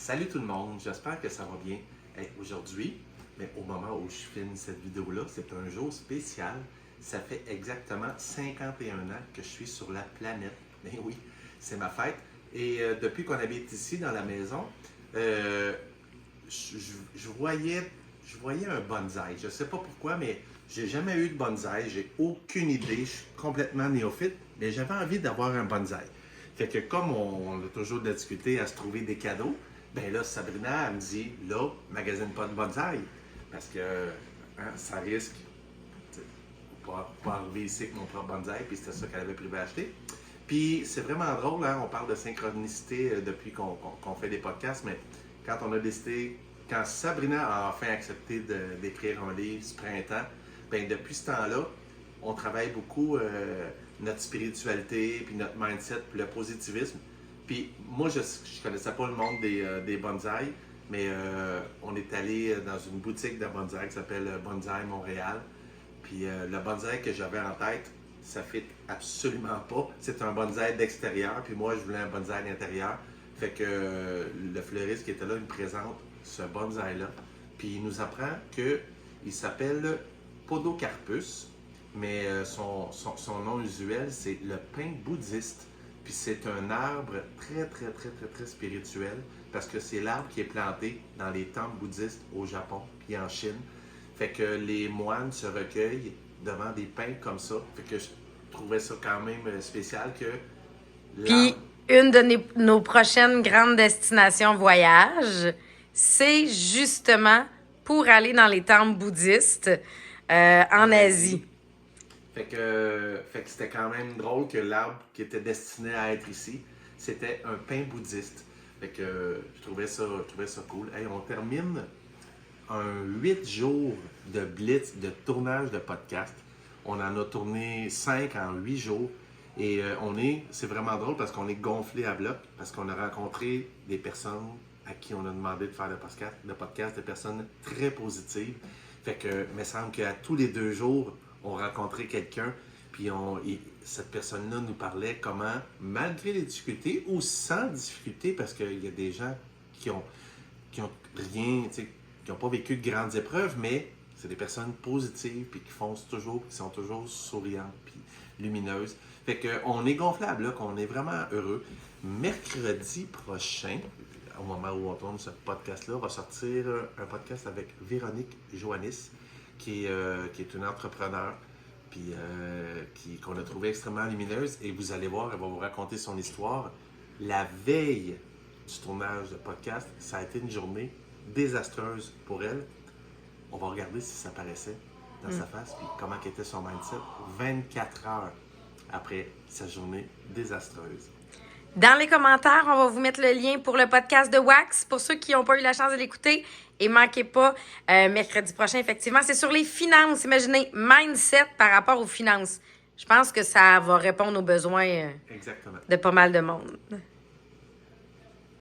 Salut tout le monde, j'espère que ça va bien. Aujourd'hui, mais au moment où je filme cette vidéo-là, c'est un jour spécial. Ça fait exactement 51 ans que je suis sur la planète. Mais oui, c'est ma fête. Et depuis qu'on habite ici dans la maison, euh, je voyais un bonsaï. Je ne sais pas pourquoi, mais j'ai jamais eu de bonsaï. J'ai aucune idée. Je suis complètement néophyte, mais j'avais envie d'avoir un bonsaï. Fait que comme on a toujours discuté à se trouver des cadeaux, ben là, Sabrina, elle me dit, là, magasine pas de bonsaï. Parce que ça risque de pas arriver ici avec mon propre bonsaï, puis c'était ça qu'elle avait prévu d'acheter. Puis c'est vraiment drôle, hein? On parle de synchronicité depuis qu'on fait des podcasts, mais quand on a décidé, quand Sabrina a enfin accepté d'écrire un livre ce printemps, ben depuis ce temps-là, on travaille beaucoup notre spiritualité, puis notre mindset, puis le positivisme. Puis moi, je ne connaissais pas le monde des bonsaïs, mais on est allé dans une boutique de bonsaï qui s'appelle Bonsaï Montréal. Puis le bonsaï que j'avais en tête, ça ne fit absolument pas. C'est un bonsaï d'extérieur, puis moi, je voulais un bonsaï d'intérieur. Fait que le fleuriste qui était là, il me présente ce bonsaï-là. Puis il nous apprend qu'il s'appelle Podocarpus, mais son nom usuel, c'est le pin bouddhiste. Puis c'est un arbre très, très, très, très, très spirituel parce que c'est l'arbre qui est planté dans les temples bouddhistes au Japon puis en Chine. Fait que les moines se recueillent devant des pins comme ça. Fait que je trouvais ça quand même spécial que Puis, une de nos prochaines grandes destinations voyage, c'est justement pour aller dans les temples bouddhistes en Asie. Fait que c'était quand même drôle que l'arbre qui était destiné à être ici, c'était un pin bouddhiste. Fait que je trouvais ça cool. Hey, on termine un 8 jours de blitz, de tournage de podcast. On en a tourné 5 en 8 jours. Et c'est vraiment drôle parce qu'on est gonflé à bloc, parce qu'on a rencontré des personnes à qui on a demandé de faire le podcast, des personnes très positives. Fait que, il me semble qu'à tous les 2 jours, on rencontrait quelqu'un, puis cette personne-là nous parlait comment, malgré les difficultés ou sans difficulté, parce qu'il y a des gens qui ont rien, tu sais, qui n'ont pas vécu de grandes épreuves, mais c'est des personnes positives, puis qui sont toujours souriantes, puis lumineuses. Fait qu'on est gonflable, là, qu'on est vraiment heureux. Mercredi prochain, au moment où on tourne ce podcast-là, on va sortir un podcast avec Véronique Joannis, qui est une entrepreneure, puis qu'on a trouvé extrêmement lumineuse. Et vous allez voir, elle va vous raconter son histoire. La veille du tournage de podcast, ça a été une journée désastreuse pour elle. On va regarder si ça paraissait dans sa face, puis comment était son mindset 24 heures après sa journée désastreuse. Dans les commentaires, on va vous mettre le lien pour le podcast de Wax pour ceux qui n'ont pas eu la chance de l'écouter. Et manquez pas, mercredi prochain, effectivement, c'est sur les finances. Imaginez, mindset par rapport aux finances. Je pense que ça va répondre aux besoins Exactement. de pas mal de monde.